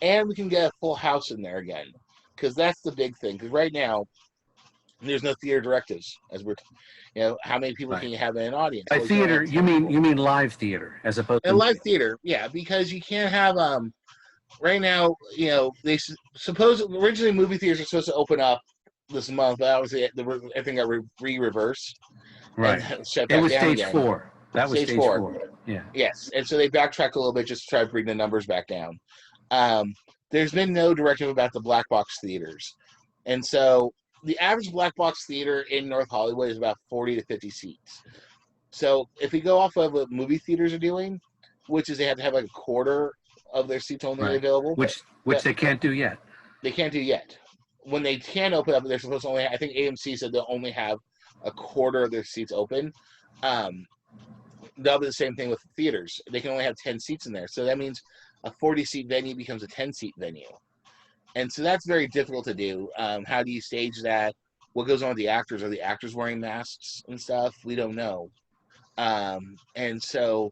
and we can get a full house in there again, because that's the big thing. Because right now, there's no theater directives, as we're, how many people can you have in an audience? By theater, you mean live theater as opposed to live theater, yeah, because you can't have right now, they originally movie theaters were supposed to open up this month, but obviously everything got reversed. right. Shut It was down stage again. 4. That was stage 4. Yeah. Yes, and so they backtracked a little bit just to try to bring the numbers back down. There's been no directive about the black box theaters, and so the average black box theater in North Hollywood is about 40 to 50 seats. So if we go off of what movie theaters are doing, which is they have to have like a quarter of their seats only available, which they can't do yet. They can't do yet. When they can open up, they're supposed to only. I think AMC said they'll only have a quarter of their seats open. That'll be the same thing with theaters. They can only have 10 seats in there, so that means a 40-seat venue becomes a 10-seat venue. And so that's very difficult to do. How do you stage that? What goes on with the actors? Are the actors wearing masks and stuff? We don't know. And so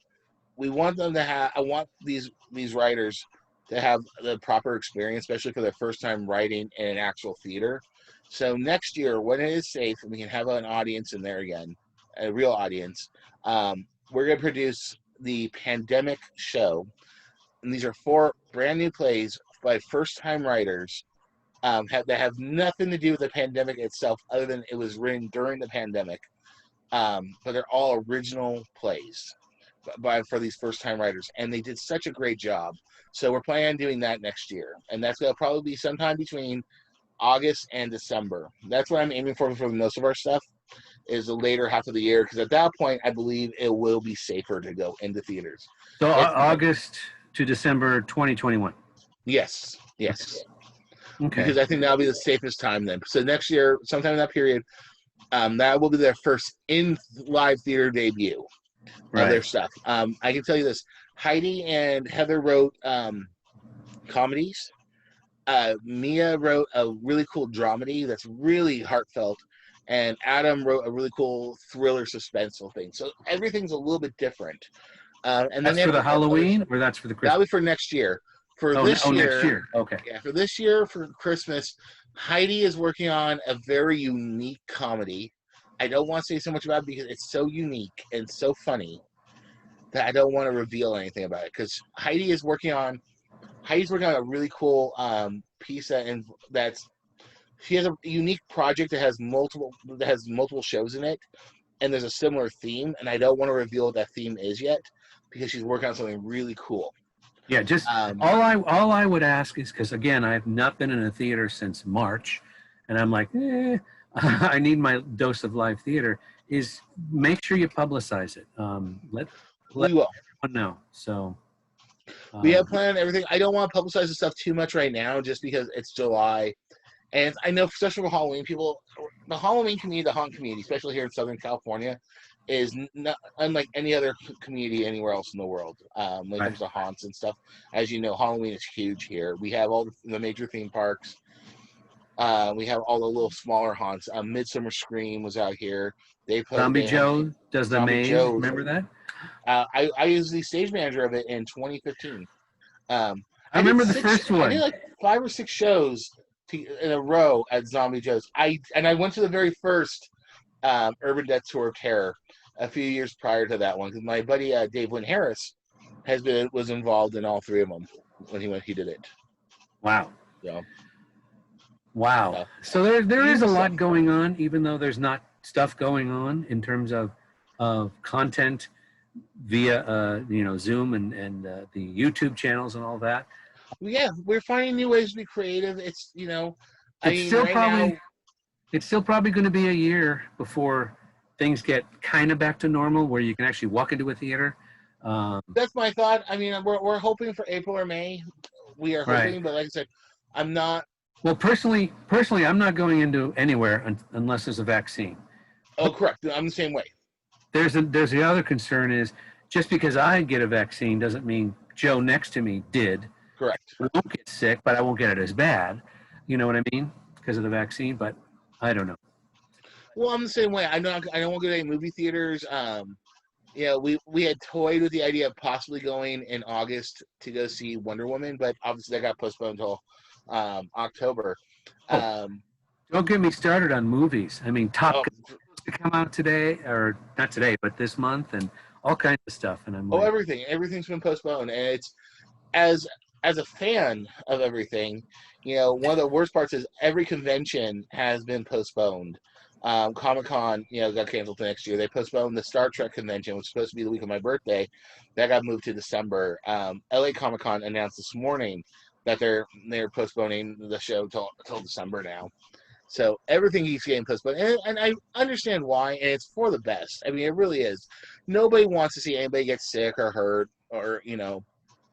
we want them to have. I want these writers to have the proper experience, especially for their first time writing in an actual theater. So next year, when it is safe and we can have an audience in there again, a real audience, we're going to produce the Pandemic Show. And these are 4 brand new plays by first-time writers that have nothing to do with the pandemic itself, other than it was written during the pandemic. But they're all original plays for these first-time writers, and they did such a great job. So we're planning on doing that next year, and that's going to probably be sometime between August and December. That's what I'm aiming for most of our stuff, is the later half of the year, because at that point, I believe it will be safer to go into theaters. So August to December 2021. Yes. Okay. Because I think that'll be the safest time then. So next year, sometime in that period, that will be their first in live theater debut of their stuff. I can tell you this: Heidi and Heather wrote comedies. Mia wrote a really cool dramedy that's really heartfelt, and Adam wrote a really cool thriller suspenseful thing. So everything's a little bit different. And that's then for the Halloween, or that's for the Christmas? That'll be for next year. Next year. Okay. Yeah, for this year, for Christmas, Heidi is working on a very unique comedy. I don't want to say so much about it because it's so unique and so funny that I don't want to reveal anything about it. Because Heidi's working on a really cool piece she has a unique project that has multiple shows in it, and there's a similar theme, and I don't want to reveal what that theme is yet because she's working on something really cool. Yeah, just all I would ask is, because again, I have not been in a theater since March, and I'm like, I need my dose of live theater. Is make sure you publicize it. Let everyone know. So we have planned everything. I don't want to publicize the stuff too much right now, just because it's July, and I know, especially for Halloween, the Halloween community, the haunt community, especially here in Southern California, is not unlike any other community anywhere else in the world. When it Right. comes to haunts and stuff, as you know, Halloween is huge here. We have all the major theme parks. We have all the little smaller haunts. Midsummer Scream was out here. Zombie They had Joe does the Zombie maze. Joe's. Remember that? I was the stage manager of it in 2015. I remember the first I did one. like 5 or 6 shows in a row at Zombie Joe's. I went to the very first Urban Death Tour of Terror a few years prior to that one because my buddy Dave Lynn Harris was involved in all 3 of them when he did it. Wow. So, Wow. So there is a lot going on, even though there's not stuff going on in terms of content via Zoom and the YouTube channels and all that. yeah, we're finding new ways to be creative. It's It's still probably going to be a year before things get kind of back to normal, where you can actually walk into a theater. That's my thought. I mean, we're hoping for April or May. We are hoping, Right. but like I said, I'm not. Well, personally, I'm not going into anywhere unless there's a vaccine. Oh, correct. I'm the same way. There's the other concern is just because I get a vaccine doesn't mean Joe next to me did. Correct. I won't get sick, but I won't get it as bad. You know what I mean? Because of the vaccine, but I don't know. Well, I'm the same way. I don't want to go to any movie theaters. We had toyed with the idea of possibly going in August to go see Wonder Woman, but obviously that got postponed until October. Don't get me started on movies. I mean, Top Gun is supposed to come out today, or not today, but this month, and all kinds of stuff. And I'm like, everything's been postponed, and it's as a fan of everything. One of the worst parts is every convention has been postponed. Comic-Con, got canceled for next year. They postponed the Star Trek convention, which was supposed to be the week of my birthday. That got moved to December. LA Comic-Con announced this morning that they're postponing the show till December now. So everything keeps getting postponed, and I understand why, and it's for the best. I mean, it really is. Nobody wants to see anybody get sick or hurt or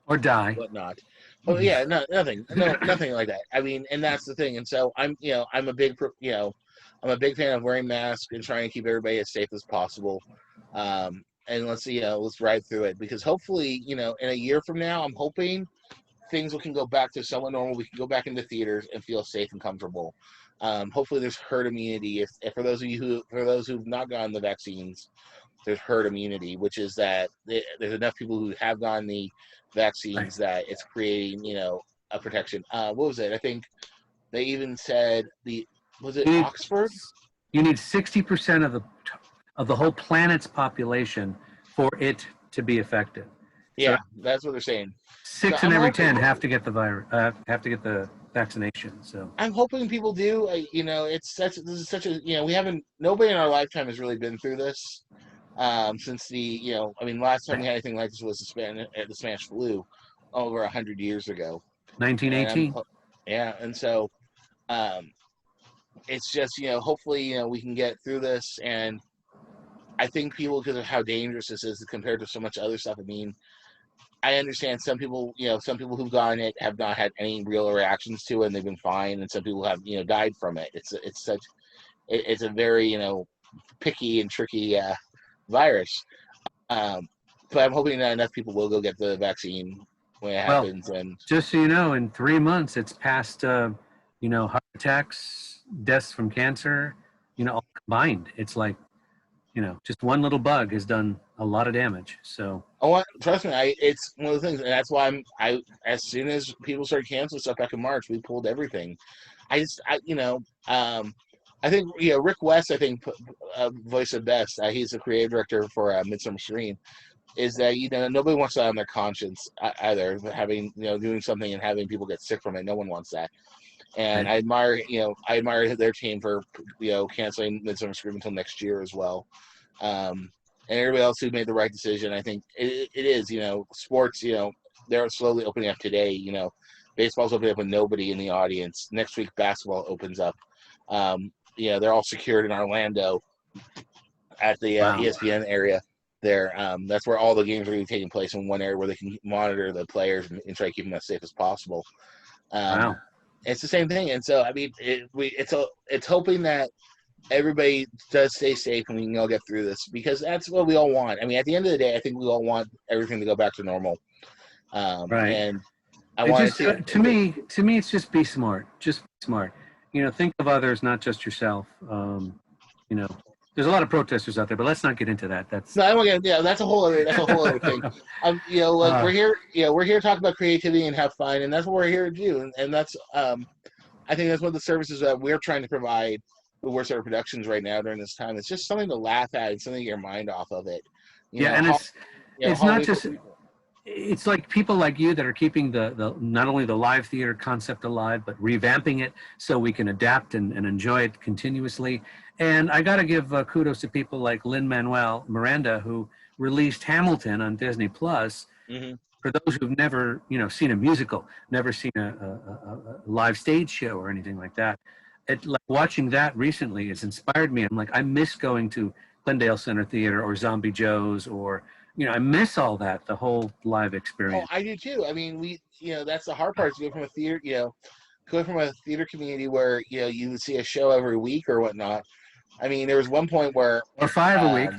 or die. whatnot. Oh yeah, nothing like that. I mean, and that's the thing. And so I'm a big fan of wearing masks and trying to keep everybody as safe as possible. And let's ride through it, because hopefully, in a year from now, I'm hoping things can go back to somewhat normal. We can go back into theaters and feel safe and comfortable. Hopefully there's herd immunity. If for those who've not gotten the vaccines, there's herd immunity, which is that there's enough people who have gotten the vaccines that it's creating, a protection. What was it? I think they even said Oxford? You need 60% of the whole planet's population for it to be effective. Yeah, so that's what they're saying. 6 in every 10 have to get the virus, have to get the vaccination. So I'm hoping people do. This is such a nobody in our lifetime has really been through this. Since last time we had anything like this was the Spanish flu over 100 years ago. 1918. And so it's just, hopefully, we can get through this. And I think people, because of how dangerous this is compared to so much other stuff, I mean, I understand some people who've gotten it have not had any real reactions to it and they've been fine. And some people have, died from it. It's a very, picky and tricky virus. But I'm hoping that enough people will go get the vaccine when it happens. And just so you know, in 3 months, it's past, heart attacks, deaths from cancer, all combined. It's like, just one little bug has done a lot of damage. So, trust me, it's one of the things, and that's why as soon as people started canceling stuff back in March, we pulled everything. I think Rick West, I think, voiced it best. He's the creative director for Midsummer Scream. Is that nobody wants that on their conscience either, having doing something and having people get sick from it. No one wants that. And right. I admire their team for canceling Midsummer Scream until next year as well. And everybody else who made the right decision. I think it is sports. They're slowly opening up today. Baseball's opening up with nobody in the audience. Next week basketball opens up. They're all secured in Orlando at the ESPN area there. That's where all the games are going to be taking place, in one area where they can monitor the players and try to keep them as safe as possible. It's the same thing. And so, I mean, it's hoping that everybody does stay safe and we can all get through this, because that's what we all want. I mean, at the end of the day, I think we all want everything to go back to normal. Right. And I It wanted just to. to me, it's just be smart. Just be smart. You know, think of others, not just yourself. You know, there's a lot of protesters out there, but let's not get into that. That's No, I don't get. Yeah, that's a whole other thing. You know, like we're here. You know, we're here to talk about creativity and have fun, and that's what we're here to do. And that's I think that's one of the services that we're trying to provide with Worst Ever Productions right now during this time. It's just something to laugh at and something to get your mind off of it. You yeah, know, and it's not holiday just. for people. It's like people like you that are keeping the not only the live theater concept alive, but revamping it so we can adapt and enjoy it continuously. And I got to give kudos to people like Lin-Manuel Miranda, who released Hamilton on Disney Plus. Mm-hmm. For those who've never, you know, seen a musical, never seen a live stage show or anything like that, like watching that recently has inspired me. I'm like, I miss going to Glendale Center Theater or Zombie Joe's, or you know, I miss all that, the whole live Oh, experience. I do too. I mean, you know, that's the hard part, is to go from a theater, you know, go from a theater community where, you know, you would see a show every week or whatnot. I mean, there was one point where, Or 5 a week.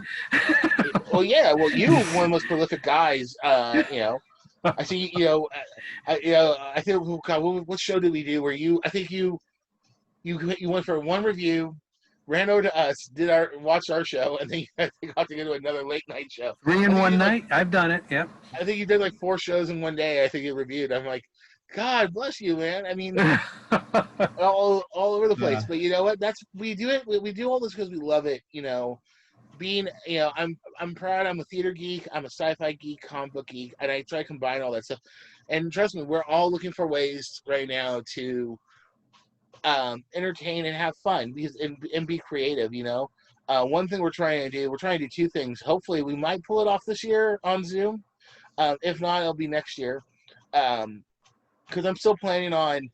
well, yeah, well, you were one of the most prolific guys. You know, I see, I think, oh God, what show did we do where you? I think you went for one review, ran over to us, watched our show, and then you got to go to another late night show. 3 in one night. I've done it. Yep. I think you did like 4 shows in one day. I think you reviewed. I'm like, God bless you, man. I mean, all over the place. Yeah. But you know what? We do it. We do all this because we love it. You know, you know, I'm proud. I'm a theater geek. I'm a sci-fi geek, comic book geek, and I try to combine all that stuff. And trust me, we're all looking for ways right now to entertain and have fun, and be creative. You know, one thing we're trying to do 2 things. Hopefully, we might pull it off this year on Zoom. If not, it'll be next year. Because I'm still planning on,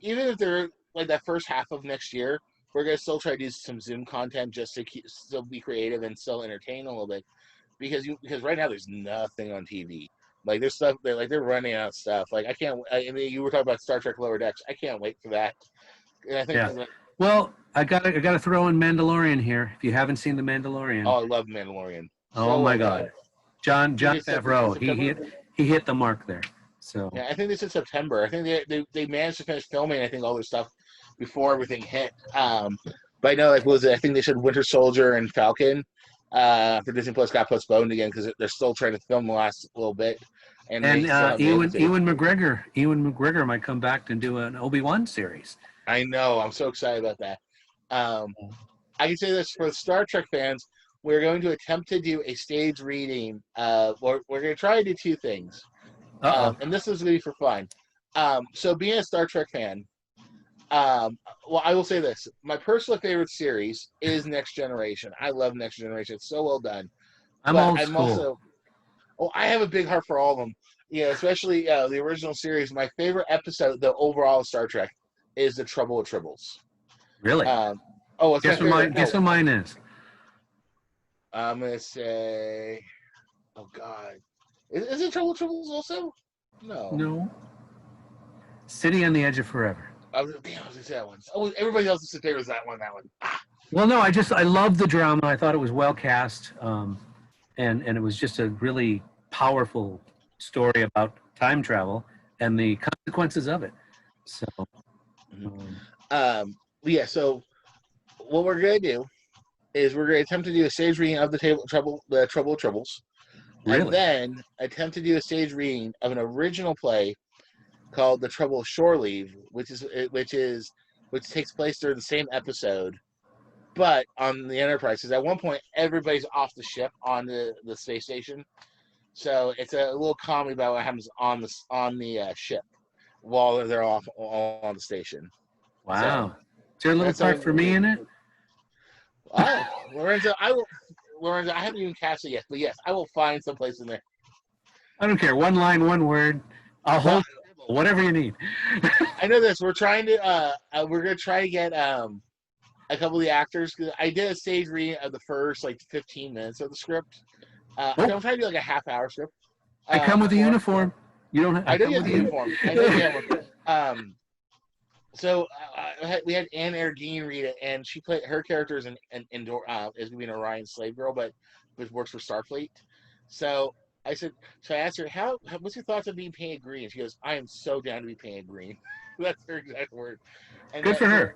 even if they're like that first half of next year, we're gonna still try to do some Zoom content just to still be creative and still entertain a little bit. Because right now there's nothing on TV. Like there's stuff they're running out of stuff. Like I mean, you were talking about Star Trek Lower Decks. I can't wait for that. And I think. Yeah. Well, I gotta throw in Mandalorian here. If you haven't seen the Mandalorian. Oh, I love Mandalorian. Oh my God, John Favreau. He hit the mark there. So yeah, I think this is September. I think they managed to finish filming, I think, all their stuff before everything hit. But I know, like, I think they said Winter Soldier and Falcon for Disney Plus got postponed again because they're still trying to film the last little bit. And Ewan McGregor might come back and do an Obi-Wan series. I know. I'm so excited about that. I can say this for Star Trek fans: we're going to attempt to do a stage reading. We're going to try to do 2 things. And this is going to be for fun. So being a Star Trek fan, well, I will say this. My personal favorite series is Next Generation. I love Next Generation. It's so well done. I'm also, I have a big heart for all of them. Yeah, especially the original series. My favorite episode, the overall Star Trek, is the Trouble with Tribbles. Really? Guess what mine is. I'm going to say, oh, God. Is it Trouble with Tribbles also? No. City on the Edge of Forever. I was going to say that one. Oh, everybody else's favorite is that one. Ah. Well, no, I love the drama. I thought it was well cast, and it was just a really powerful story about time travel and the consequences of it. So, yeah. So, what we're gonna do is we're gonna attempt to do a stage reading of the Trouble with Tribbles, really? And then attempt to do a stage reading of an original play called The Trouble with Shore Leave, which takes place during the same episode, but on the Enterprise. Because at one point, everybody's off the ship on the space station, so it's a little comedy about what happens on the ship while they're all on the station. Wow! So, is there a little part for me in it? Oh, Lorenzo, I haven't even cast it yet, but yes, I will find some place in there. I don't care. 1 line, 1 word. I'll hold whatever you need. I know this. We're trying to. We're gonna try to get a couple of the actors. Cause I did a stage reading of the first 15 minutes of the script. I'm trying to do like a half-hour script. I come with a uniform. You don't have. I know you have the uniform. I know you have one. So we had Anne Ergine read it, and she played her character is an indoor is being an Orion slave girl, but works for Starfleet. So I asked her, what's your thoughts on being painted green? She goes, I am so down to be painted green. That's her exact word. And Good for her.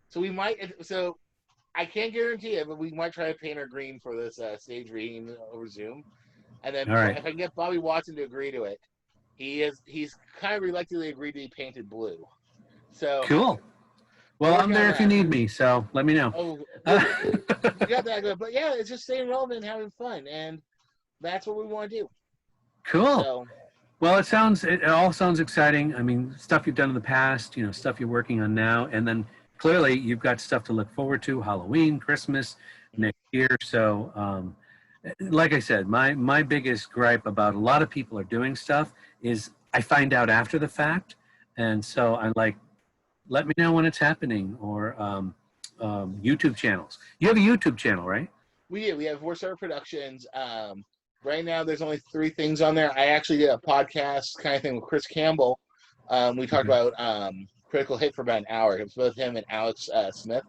So we might. So I can't guarantee it, but we might try to paint her green for this stage reading over Zoom. And then All right. if I can get Bobby Watson to agree to it, he's kind of reluctantly agreed to be painted blue. So Cool. Well, I'm there if you need me, so let me know. Oh, you got that good. But yeah, it's just staying relevant and having fun, and that's what we want to do. Cool. So, Well, it all sounds exciting. I mean, stuff you've done in the past, stuff you're working on now, and then clearly you've got stuff to look forward to: Halloween, Christmas, next year. So, like I said, my biggest gripe about a lot of people are doing stuff is I find out after the fact, and so I'm like, let me know when it's happening, or YouTube channels. You have a YouTube channel, right? we have Four Star Productions. Right now, there's only 3 things on there. I actually did a podcast kind of thing with Chris Campbell. We talked about Critical Hit for about an hour. It was both him and Alex Smith.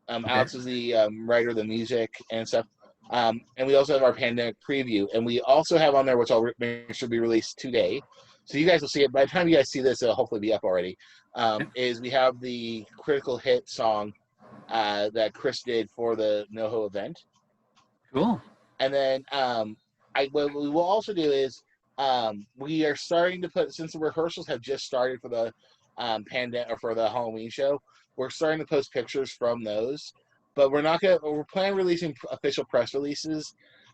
Alex is the writer of the music and stuff. And we also have our pandemic preview. And we also have on there, which I'll make sure to be released today. So you guys will see it. By the time you guys see this, it'll hopefully be up already. Is we have the Critical Hit song that Chris did for the NoHo event. Cool. And then what we will also do is we are starting to put, since the rehearsals have just started for the pandemic or for the Halloween show, we're starting to post pictures from those. But we're planning on releasing official press releases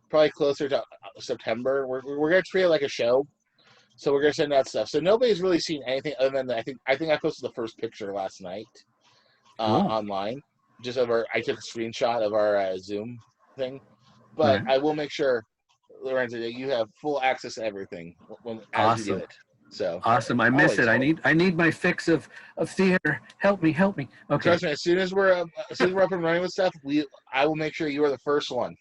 probably closer to September. We're going to treat it like a show. So we're going to send out stuff. So nobody's really seen anything other than I think I posted the first picture last night online. I took a screenshot of our Zoom thing. But I will make sure, Lorenzo, that you have full access to everything as we do it. So awesome! I miss it. I need my fix of theater. Help me! Okay. Trust me. As soon as we're up and running with stuff, I will make sure you are the first one.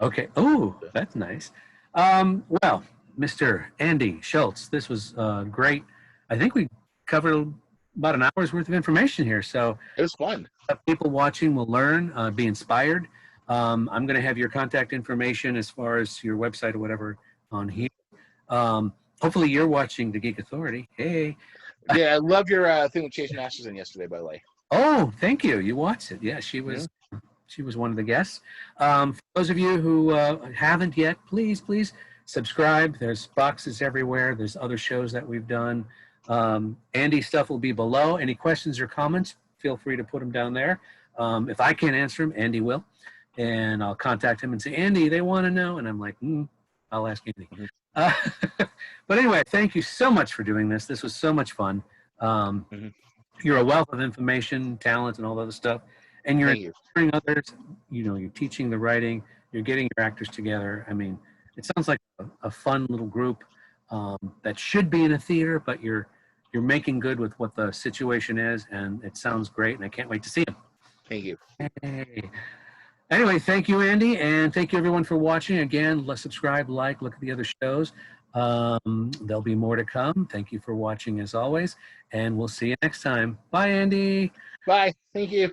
Okay. Oh, that's nice. Well, Mr. Andy Shultz, this was great. I think we covered about an hour's worth of information here. So it was fun. People watching will learn, be inspired. I'm going to have your contact information as far as your website or whatever on here. Hopefully you're watching the Geek Authority. Hey. Yeah, I love your thing with Chase Masterson yesterday, by the way. Oh, thank you. You watched it. Yeah, she was one of the guests. For those of you who haven't yet, please subscribe. There's boxes everywhere. There's other shows that we've done. Andy's stuff will be below. Any questions or comments, feel free to put them down there. If I can't answer them, Andy will. And I'll contact him and say, Andy, they want to know. And I'm like, I'll ask Andy. But anyway, thank you so much for doing this. This was so much fun. You're a wealth of information, talent, and all that other stuff. And you're inspiring others. You're teaching the writing. You're getting your actors together. I mean, it sounds like a fun little group that should be in a theater, but you're making good with what the situation is, and it sounds great, and I can't wait to see them. Thank you. Hey. Anyway, thank you, Andy, and thank you, everyone, for watching. Again, let's subscribe, look at the other shows. There'll be more to come. Thank you for watching, as always, and we'll see you next time. Bye, Andy. Bye. Thank you.